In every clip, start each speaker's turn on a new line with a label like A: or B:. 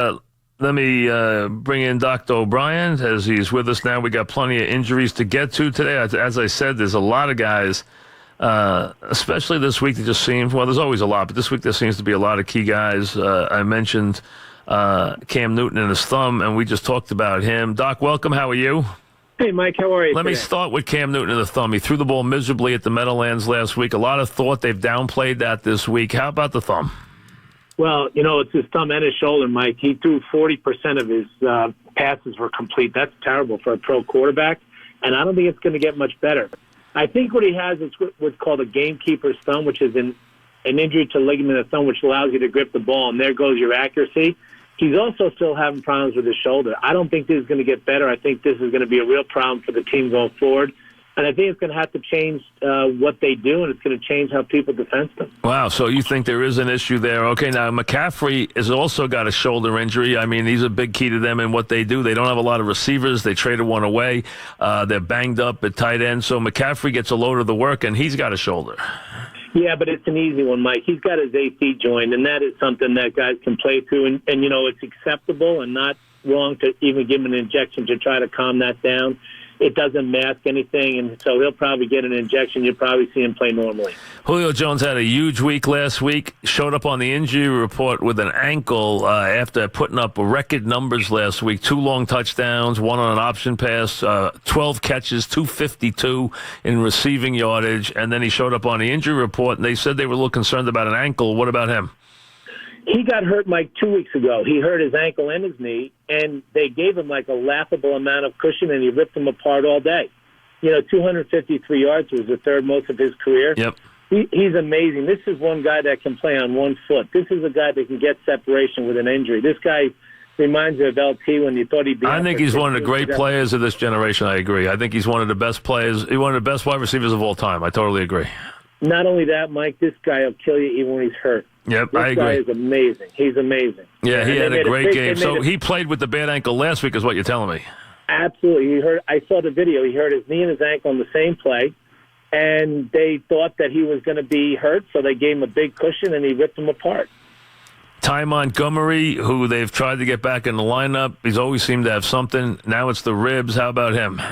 A: Let me bring in Dr. O'Brien as he's with us now. We got plenty of injuries to get to today. As I said, there's a lot of guys, especially this week, that just seems, well, there's always a lot, but this week there seems to be a lot of key guys. I mentioned Cam Newton and his thumb, and we just talked about him. Doc, welcome. How are you?
B: Hey, Mike, how are you
A: Let me start with Cam Newton and the thumb. He threw the ball miserably at the Meadowlands last week. A lot of thought they've downplayed that this week. How about the thumb?
B: Well, it's his thumb and his shoulder, Mike. He threw 40% of his passes were complete. That's terrible for a pro quarterback, and I don't think it's going to get much better. I think what he has is what's called a gamekeeper's thumb, which is an injury to ligament of the thumb, which allows you to grip the ball, and there goes your accuracy. He's also still having problems with his shoulder. I don't think this is going to get better. I think this is going to be a real problem for the team going forward. And I think it's going to have to change what they do, and it's going to change how people defend them.
A: Wow, so you think there is an issue there. Okay, now McCaffrey has also got a shoulder injury. I mean, he's a big key to them in what they do. They don't have a lot of receivers. They traded one away. They're banged up at tight end. So McCaffrey gets a load of the work, and he's got a shoulder.
B: Yeah, but it's an easy one, Mike. He's got his AC joint, and that is something that guys can play through. And it's acceptable and not wrong to even give him an injection to try to calm that down. It doesn't mask anything, and so he'll probably get an injection. You'll probably see him play normally.
A: Julio Jones had a huge week last week, showed up on the injury report with an ankle after putting up record numbers last week. 2 long touchdowns, 1 on an option pass, 12 catches, 252 in receiving yardage, and then he showed up on the injury report, and they said they were a little concerned about an ankle. What about him?
B: He got hurt, Mike, 2 weeks ago. He hurt his ankle and his knee, and they gave him like a laughable amount of cushion, and he ripped them apart all day. 253 yards was the third most of his career.
A: Yep.
B: He's amazing. This is one guy that can play on one foot. This is a guy that can get separation with an injury. This guy reminds me of LT when you thought he'd be.
A: I think he's one of the great players of this generation. I agree. I think he's one of the best players. He's one of the best wide receivers of all time. I totally agree.
B: Not only that, Mike, this guy will kill you even when he's hurt.
A: Yep,
B: this
A: I agree.
B: guy is amazing. He's amazing.
A: Yeah, he had a great game. So he played with the bad ankle last week is what you're telling me.
B: Absolutely. I saw the video. He hurt his knee and his ankle on the same play, and they thought that he was going to be hurt, so they gave him a big cushion, and he ripped him apart.
A: Ty Montgomery, who they've tried to get back in the lineup, he's always seemed to have something. Now it's the ribs. How about him?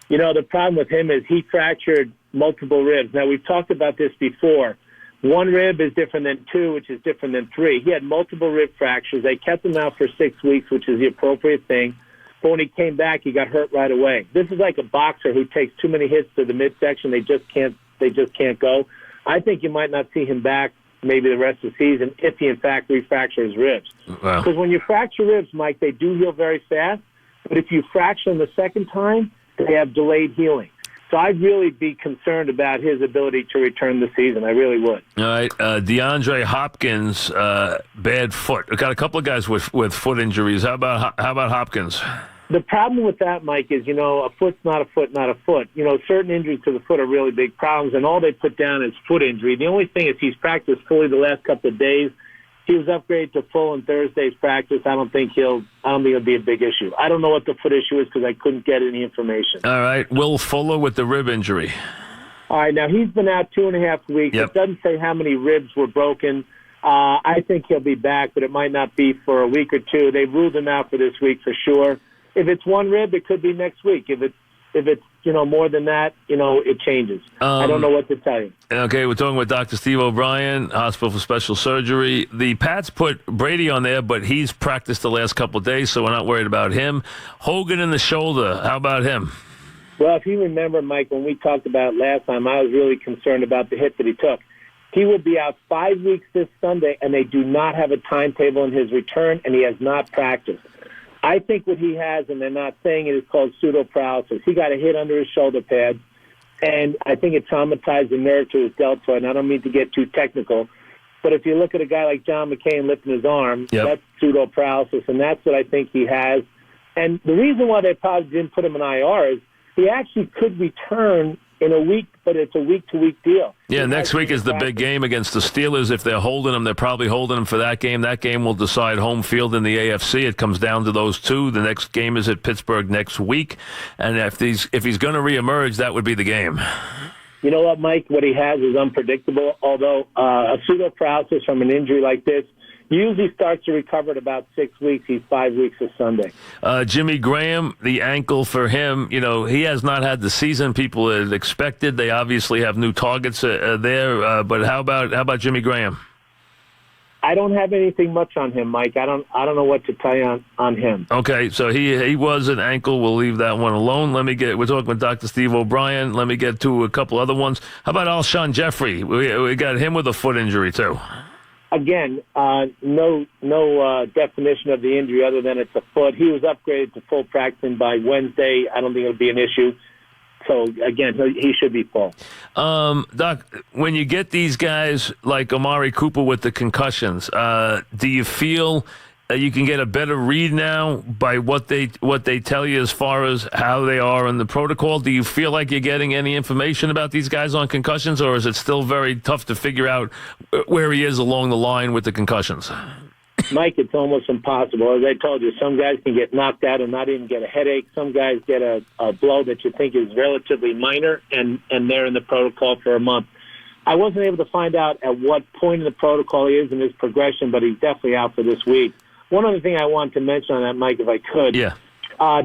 B: The problem with him is he fractured multiple ribs. Now, we've talked about this before. 1 rib is different than 2, which is different than 3. He had multiple rib fractures. They kept him out for 6 weeks, which is the appropriate thing. But when he came back, he got hurt right away. This is like a boxer who takes too many hits to the midsection. They just can't go. I think you might not see him back maybe the rest of the season if he, in fact, refractures his ribs.
A: Wow.
B: Because when you fracture ribs, Mike, they do heal very fast. But if you fracture them the second time, they have delayed healing. So I'd really be concerned about his ability to return this season. I really would.
A: All right. DeAndre Hopkins, bad foot. We've got a couple of guys with foot injuries. How about Hopkins?
B: The problem with that, Mike, is, a foot's not a foot, not a foot. Certain injuries to the foot are really big problems, and all they put down is foot injury. The only thing is he's practiced fully the last couple of days. He was upgraded to full in Thursday's practice. I don't think it'll be a big issue. I don't know what the foot issue is because I couldn't get any information.
A: All right. Will Fuller with the rib injury.
B: All right. Now, he's been out 2.5 weeks.
A: Yep.
B: It doesn't say how many ribs were broken. I think he'll be back, but it might not be for a week or two. They ruled him out for this week for sure. If it's 1 rib, it could be next week. If it's more than that, it changes. I don't know what to tell you.
A: Okay, we're talking with Dr. Steve O'Brien, Hospital for Special Surgery. The Pats put Brady on there, but he's practiced the last couple of days, so we're not worried about him. Hogan in the shoulder, how about him?
B: Well, if you remember, Mike, when we talked about it last time, I was really concerned about the hit that he took. He will be out 5 weeks this Sunday, and they do not have a timetable in his return, and he has not practiced. I think what he has, and they're not saying it, is called pseudoparalysis. He got a hit under his shoulder pad, and I think it traumatized the nerve to his deltoid. And I don't mean to get too technical, but if you look at a guy like John McCain lifting his arm, That's pseudoparalysis, and that's what I think he has. And the reason why they probably didn't put him in IR is he actually could return in a week, but it's a week-to-week deal.
A: Yeah, next week is the big game against the Steelers. If they're holding him, they're probably holding him for that game. That game will decide home field in the AFC. It comes down to those two. The next game is at Pittsburgh next week. And if he's going to reemerge, that would be the game.
B: You know what, Mike? What he has is unpredictable, although a pseudoparalysis from an injury like this, Usually starts to recover at about 6 weeks. He's 5 weeks this Sunday.
A: Jimmy Graham, the ankle for him, he has not had the season people had expected. They obviously have new targets there. But how about Jimmy Graham?
B: I don't have anything much on him, Mike. I don't know what to tell you on him.
A: Okay, so he was an ankle. We'll leave that one alone. We're talking with Dr. Steve O'Brien. Let me get to a couple other ones. How about Alshon Jeffrey? We got him with a foot injury too.
B: Again, no definition of the injury other than it's a foot. He was upgraded to full practicing by Wednesday. I don't think it'll be an issue. So, again, he should be full.
A: Doc, when you get these guys like Amari Cooper with the concussions, do you feel you can get a better read now by what they tell you as far as how they are in the protocol? Do you feel like you're getting any information about these guys on concussions, or is it still very tough to figure out where he is along the line with the concussions?
B: Mike, it's almost impossible. As I told you, some guys can get knocked out and not even get a headache. Some guys get a blow that you think is relatively minor, and they're in the protocol for a month. I wasn't able to find out at what point in the protocol he is in his progression, but he's definitely out for this week. One other thing I wanted to mention on that, Mike, if I could.
A: Yeah.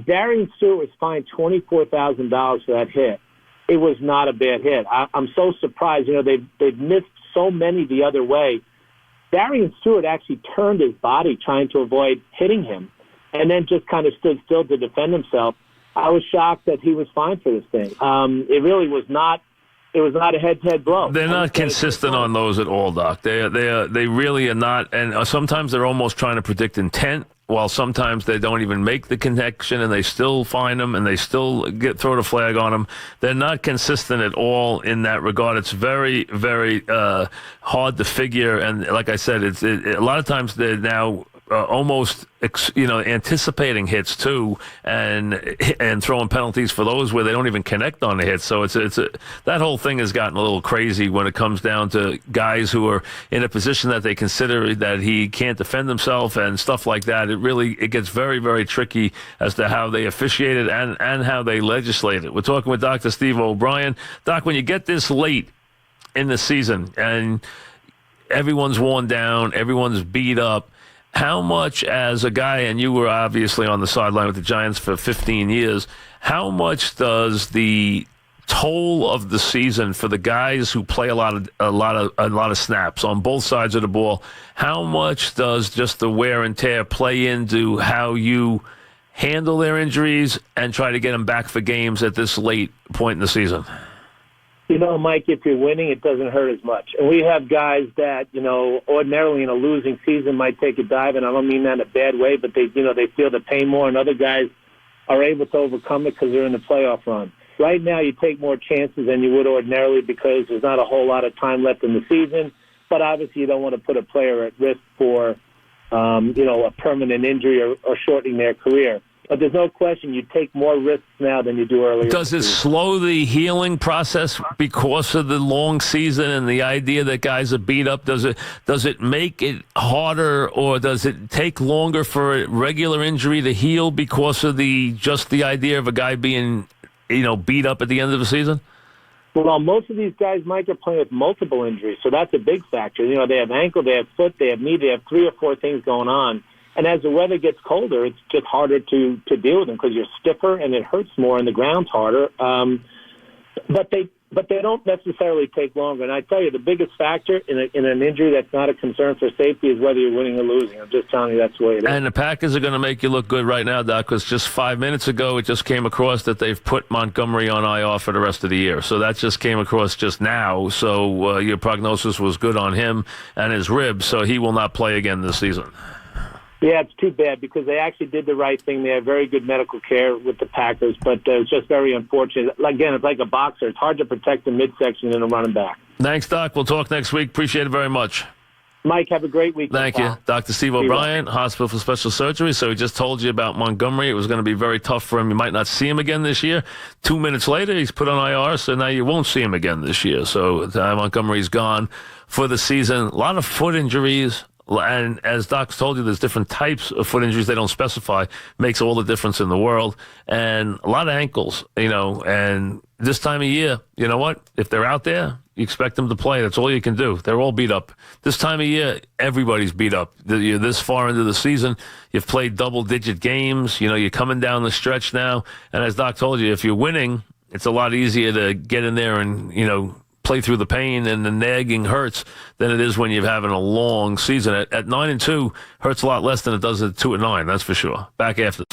B: Darian Stewart was fined $24,000 for that hit. It was not a bad hit. I'm so surprised. They've missed so many the other way. Darian Stewart actually turned his body trying to avoid hitting him and then just kind of stood still to defend himself. I was shocked that he was fined for this thing. It really was not. It was not a head-to-head blow.
A: They're not consistent on those at all, Doc. They really are not. And sometimes they're almost trying to predict intent, while sometimes they don't even make the connection and they still find them and they still throw the flag on them. They're not consistent at all in that regard. It's very, very hard to figure. And like I said, a lot of times they're now almost anticipating hits too, and throwing penalties for those where they don't even connect on the hits. So that whole thing has gotten a little crazy when it comes down to guys who are in a position that they consider that he can't defend himself and stuff like that. It gets very, very tricky as to how they officiate it and how they legislate it. We're talking with Dr. Steve O'Brien. Doc, when you get this late in the season and everyone's worn down, everyone's beat up, how much, as a guy, and you were obviously on the sideline with the Giants for 15 years, how much does the toll of the season for the guys who play a lot of snaps on both sides of the ball, how much does just the wear and tear play into how you handle their injuries and try to get them back for games at this late point in the season?
B: Mike, if you're winning, it doesn't hurt as much. And we have guys that, ordinarily in a losing season might take a dive, and I don't mean that in a bad way, but they feel the pain more, and other guys are able to overcome it because they're in the playoff run. Right now, you take more chances than you would ordinarily because there's not a whole lot of time left in the season, but obviously you don't want to put a player at risk for, a permanent injury or shortening their career. But there's no question you take more risks now than you do earlier.
A: Does it slow the healing process because of the long season and the idea that guys are beat up? Does it make it harder, or does it take longer for a regular injury to heal because of the idea of a guy being, beat up at the end of the season?
B: Well, most of these guys, Mike, are playing with multiple injuries, so that's a big factor. They have ankle, they have foot, they have knee, they have 3 or 4 things going on. And as the weather gets colder, it's just harder to deal with them because you're stiffer and it hurts more and the ground's harder. But they don't necessarily take longer. And I tell you, the biggest factor in an injury that's not a concern for safety is whether you're winning or losing. I'm just telling you that's the way it is.
A: And the Packers are going to make you look good right now, Doc, because just 5 minutes ago it just came across that they've put Montgomery on IR for the rest of the year. So that just came across just now. So your prognosis was good on him and his ribs, so he will not play again this season.
B: Yeah, it's too bad because they actually did the right thing. They have very good medical care with the Packers, but it's just very unfortunate. Again, it's like a boxer. It's hard to protect the midsection and a running back.
A: Thanks, Doc. We'll talk next week. Appreciate it very much.
B: Mike, have a great week.
A: Thank you. Dr. Steve O'Brien, Hospital for Special Surgery. So he just told you about Montgomery. It was going to be very tough for him. You might not see him again this year. 2 minutes later, he's put on IR, so now you won't see him again this year. So Montgomery's gone for the season. A lot of foot injuries. And as Doc's told you, there's different types of foot injuries they don't specify. Makes all the difference in the world. And a lot of ankles, and this time of year, you know what? If they're out there, You expect them to play. That's all you can do. They're all beat up. This time of year, everybody's beat up. You're this far into the season. You've played double-digit games. You're coming down the stretch now. And as Doc told you, if you're winning, it's a lot easier to get in there and, play through the pain and the nagging hurts than it is when you're having a long season. At 9-2, hurts a lot less than it does at 2-9. That's for sure. Back after.